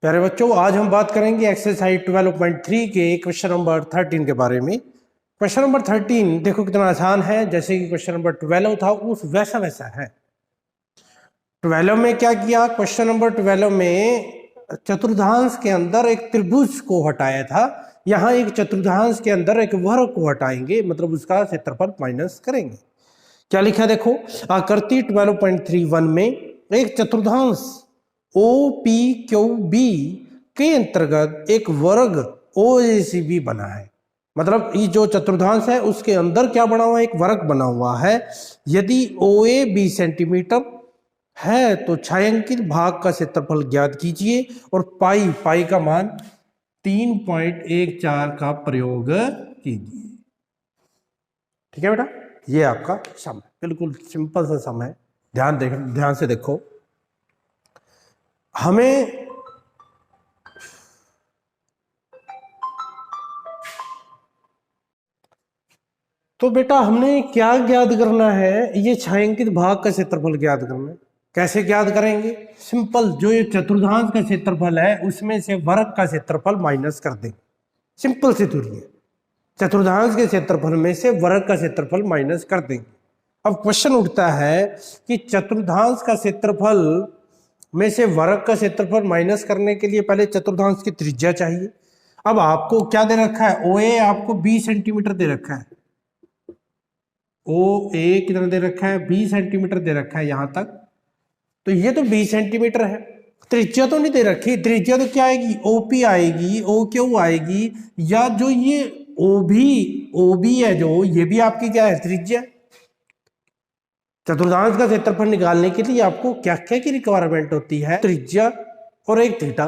प्यारे बच्चों, आज हम बात करेंगे एक्सरसाइज 12.3 के क्वेश्चन नंबर 13 के बारे में। क्वेश्चन नंबर 13 देखो कितना आसान है, जैसे कि क्वेश्चन नंबर 12 था उस वैसा वैसा है। 12 में क्या किया, क्वेश्चन नंबर 12 में चतुर्थांश के अंदर एक त्रिभुज को हटाया था। यहाँ एक चतुर्थांश के अंदर एक वर्ग को हटाएंगे, मतलब उसका क्षेत्रफल माइनस करेंगे। क्या लिखा है देखो, आकृति 12.31 में एक चतुर्थांश OPQB के अंतर्गत एक वर्ग OACB बना है। मतलब ये जो चतुर्थांश है उसके अंदर क्या बना हुआ है, एक वर्ग बना हुआ है। यदि OA 20 सेंटीमीटर है तो छायांकित भाग का क्षेत्रफल ज्ञात कीजिए और पाई का मान 3.14 का प्रयोग कीजिए। ठीक है बेटा, ये आपका सम है, बिल्कुल सिंपल सा सम है। ध्यान से देखो, हमें तो बेटा हमने क्या ज्ञात करना है, ये छायांकित भाग का क्षेत्रफल ज्ञात करना है। कैसे ज्ञात करेंगे, सिंपल, जो ये चतुर्थांश का क्षेत्रफल है उसमें से वर्ग का क्षेत्रफल माइनस कर देंगे। सिंपल सी थ्योरी है, चतुर्थांश के क्षेत्रफल में से वर्ग का क्षेत्रफल माइनस कर देंगे। अब क्वेश्चन उठता है कि चतुर्थांश का क्षेत्रफल में से वर्ग का क्षेत्रफल माइनस करने के लिए पहले चतुर्थांश की त्रिज्या चाहिए। अब आपको क्या दे रखा है, OA आपको 20 सेंटीमीटर दे रखा है, OA कितना दे रखा है, 20 सेंटीमीटर दे रखा है यहां तक। तो ये तो 20 सेंटीमीटर है, त्रिज्या तो नहीं दे रखी। त्रिज्या तो क्या आएगी, OP आएगी, OQ आएगी, या जो ये OB है जो ये भी आपकी क्या है, त्रिज्या। चतुर्थांश का क्षेत्रफल निकालने के लिए आपको क्या क्या की रिक्वायरमेंट होती है, त्रिज्या और एक थीटा।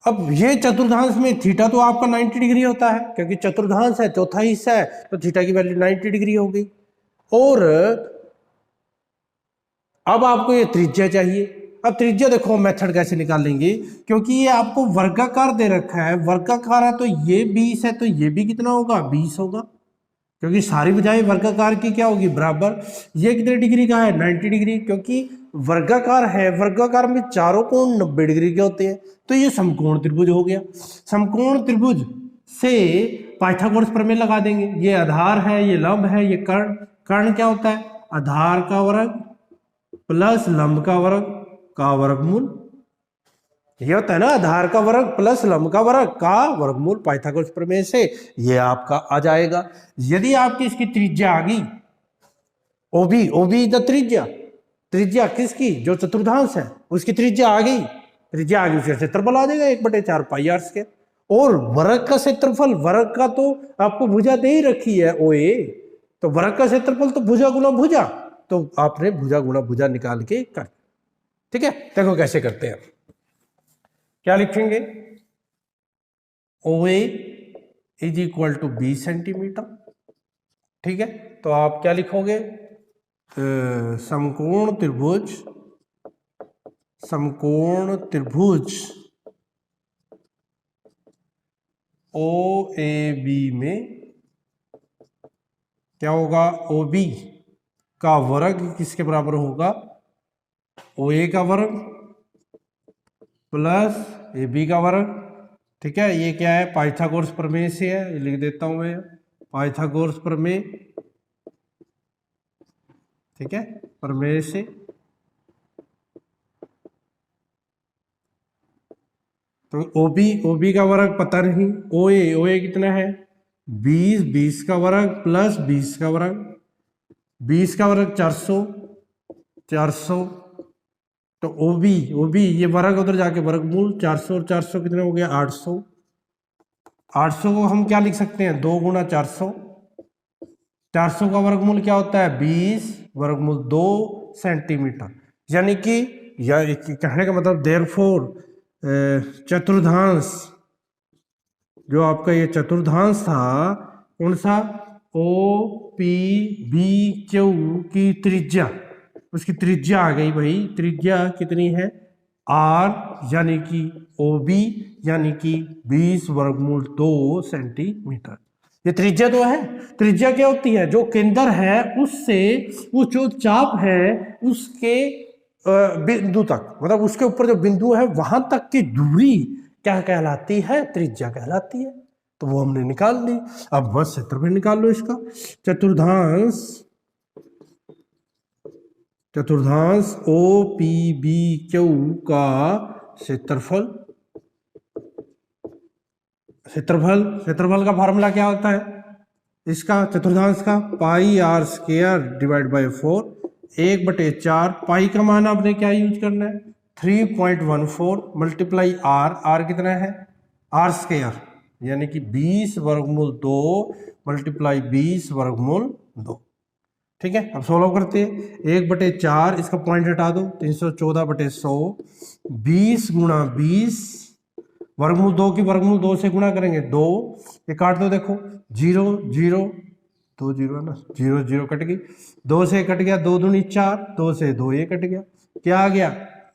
अब ये चतुर्थांश में थीटा तो आपका 90 डिग्री होता है, क्योंकि चतुर्थांश है, चौथा हिस्सा है, तो थीटा की वैल्यू 90 डिग्री हो गई। और अब आपको ये त्रिज्या चाहिए। अब त्रिज्या देखो मेथड कैसे निकालेंगे, क्योंकि ये आपको वर्गाकार दे रखा है, वर्गाकार है तो ये 20 है, तो ये भी कितना होगा, 20 होगा, क्योंकि सारी भुजाएं वर्गाकार की क्या होगी, बराबर। ये कितने डिग्री का है, 90 डिग्री, क्योंकि वर्गाकार है, वर्गाकार में चारों कोण 90 डिग्री के होते हैं। तो ये समकोण त्रिभुज हो गया। समकोण त्रिभुज से पाइथागोरस प्रमेय लगा देंगे। ये आधार है, ये लंब है, ये कर्ण। कर्ण क्या होता है, आधार का वर्ग प्लस लंब का वर्गमूल। ये होता है ना, आधार का वर्ग प्लस लंब का वर्ग का वर्गमूल। पाइथागोरस प्रमेय से ये आपका आ जाएगा। यदि आपकी इसकी त्रिज्या आ गई, OB द त्रिज्या किसकी, जो चतुर्थांश है उसकी त्रिज्या आ गई, उसका क्षेत्रफल आ जाएगा 1/4 पाई आर स्क्वायर। और वर्ग का क्षेत्रफल, वर्ग का तो आपको भुजा दे ही रखी है OA, तो वर्ग का क्षेत्रफल तो भुजा गुना भुजा, तो आपने भुजा गुना भुजा निकाल के कर। ठीक है, देखो कैसे करते हैं। क्या लिखेंगे, OA is equal to 20 centimetre. ठीक है, तो आप क्या लिखोगे, समकोण त्रिभुज OAB में क्या होगा, OB का वर्ग किसके बराबर होगा, OA का वर्ग प्लस AB का वर्ग। ठीक है, ये क्या है, पाइथागोरस प्रमेय से है, ये लिख देता हूं मैं, पाइथागोरस प्रमेय। ठीक है, प्रमेय से तो OB का वर्ग पता नहीं, OA कितना है, 20 का वर्ग प्लस 20 का वर्ग, 20 का वर्ग 400। तो OB ये वर्ग उधर जाके वर्गमूल, 400 और 400 कितने हो गया, 800। 800 को हम क्या लिख सकते हैं, 2 गुना 400। 400 का वर्गमूल क्या होता है, 20 वर्गमूल 2 सेंटीमीटर। यानी कि कहने का मतलब देयरफॉर चतुर्थांश, जो आपका ये चतुर्थांश था कौन सा, OPBQ की त्रिज्या, उसकी त्रिज्या आ गई भाई, त्रिज्या कितनी है, R, यानी कि OB यानी कि 20 वर्गमूल 2 सेंटीमीटर। ये त्रिज्या तो है। त्रिज्या क्या होती है, जो केंद्र है उससे, वो जो चाप है उसके बिंदु तक, मतलब उसके ऊपर जो बिंदु है वहां तक की दूरी क्या कहलाती है? त्रिज्या कहलाती है। तो वो हमने निकाल ली। अब बस क्षेत्रफल निकाल लो इसका। चतुर्थांश ओ पी बी क्यू का क्षेत्रफल का फार्मूला क्या होता है इसका? चतुर्थांश का पाई आर स्क्वायर डिवाइड बाय 4, 1/4। पाई का मान आपने क्या यूज करना है? 3.14 मल्टीप्लाई आर कितना है? आर स्क्वायर, यानी कि 20 वर्गमूल 2 मल्टीप्लाई 20 वर्गमूल 2। ठीक है, अब सोल्व करते हैं। 1/4, इसका पॉइंट हटा दो, 314/100। 20 गुणा 20 वर्गमूल 2 की वर्गमूल 2 से गुणा करेंगे 2, ये काट दो, देखो 0 0 2 0 है ना, 0 0 कट गई, 2 से कट गया, 2 दूनी 4, 2 से 2 ये कट गया, क्या आ गया?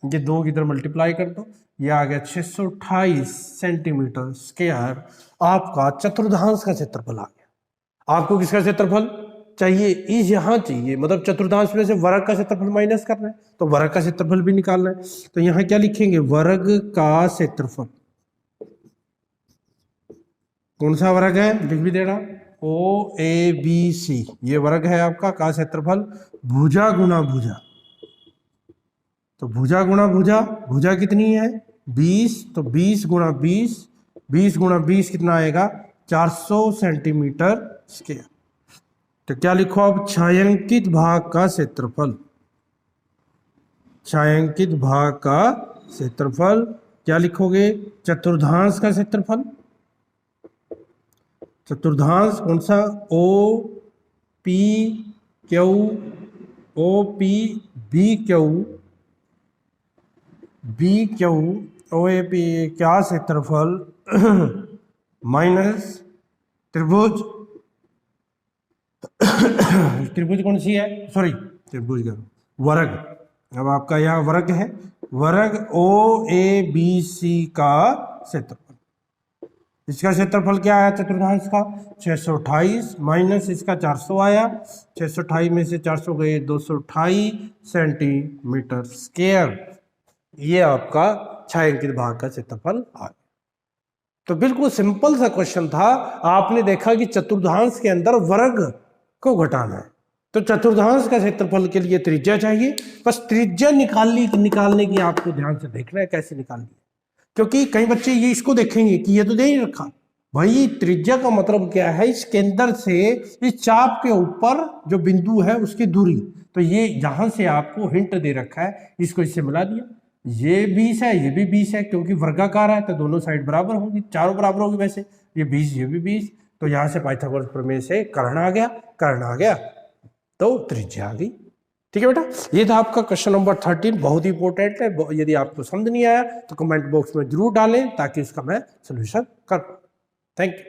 ये 2 की इधर मल्टीप्लाई कर दो, ये आ गया 628 सेंटीमीटर स्क्वायर। आपका चतुर्थांश का क्षेत्रफल आ गया। आपको किसका क्षेत्रफल चाहिए? इस यहाँ चाहिए, मतलब चतुर्थांश में से वर्ग का क्षेत्रफल माइनस करना है, तो वर्ग का क्षेत्रफल भी निकालना है। तो यहाँ क्या लिखेंगे? वर्ग का क्षेत्रफल। कौन सा वर्ग है? लिख भी देना, ओ ए बी सी, ये वर्ग है आपका का क्षेत्रफल। भुजा गुणा भुजा, तो भुजा गुणा भुजा, भुजा कितनी है? 20, तो 20 गुणा 20, 20 गुणा 20 कितना आएगा? 400 सेंटीमीटर स्क्वायर। तो क्या लिखो अब? छायांकित भाग का क्षेत्रफल। छायांकित भाग का क्षेत्रफल क्या लिखोगे? चतुर्थांश का क्षेत्रफल। चतुर्थांश कौन सा? O P Q, O P B Q, B Q O A P क्या क्षेत्रफल माइनस त्रिभुज त्रिभुज कौन सी है? सॉरी, त्रिभुज का वर्ग। अब आपका यहाँ वर्ग है, वर्ग ओ ए बी सी का क्षेत्रफल। इसका क्षेत्रफल क्या आया चतुर्थांश का? 628 माइनस इसका 400 आया, 628 में से 400 गए 228 सेंटीमीटर स्क्वायर। ये आपका छायांकित भाग का क्षेत्रफल आ गया। तो बिल्कुल सिंपल सा क्वेश्चन था। आपने देखा कि चतुर्थांश के अंदर वर्ग को घटाना है, तो चतुर्थांश का क्षेत्रफल के लिए त्रिज्या चाहिए। बस त्रिज्या निकालने की आपको ध्यान से देखना है कैसे निकालनी है, क्योंकि कई बच्चे ये इसको देखेंगे कि ये तो दे ही रखा भाई। त्रिज्या का मतलब क्या है? इस केंद्र से इस चाप के ऊपर जो बिंदु है उसकी दूरी। तो ये यहां से आपको हिंट दे रखा है, इसको इससे मिला दिया। ये 20 है, ये भी 20 है, क्योंकि वर्गाकार है तो दोनों साइड बराबर होगी, चारों बराबर होगी। वैसे ये 20, ये भी 20, तो यहां से पाइथागोरस प्रमेय से कर्ण आ गया, तो त्रिज्या आ गई। ठीक है बेटा, ये था आपका क्वेश्चन नंबर 13। बहुत ही इंपॉर्टेंट है। यदि आपको समझ नहीं आया तो कमेंट बॉक्स में जरूर डालें ताकि उसका मैं सोल्यूशन कर पाऊं। Thank you.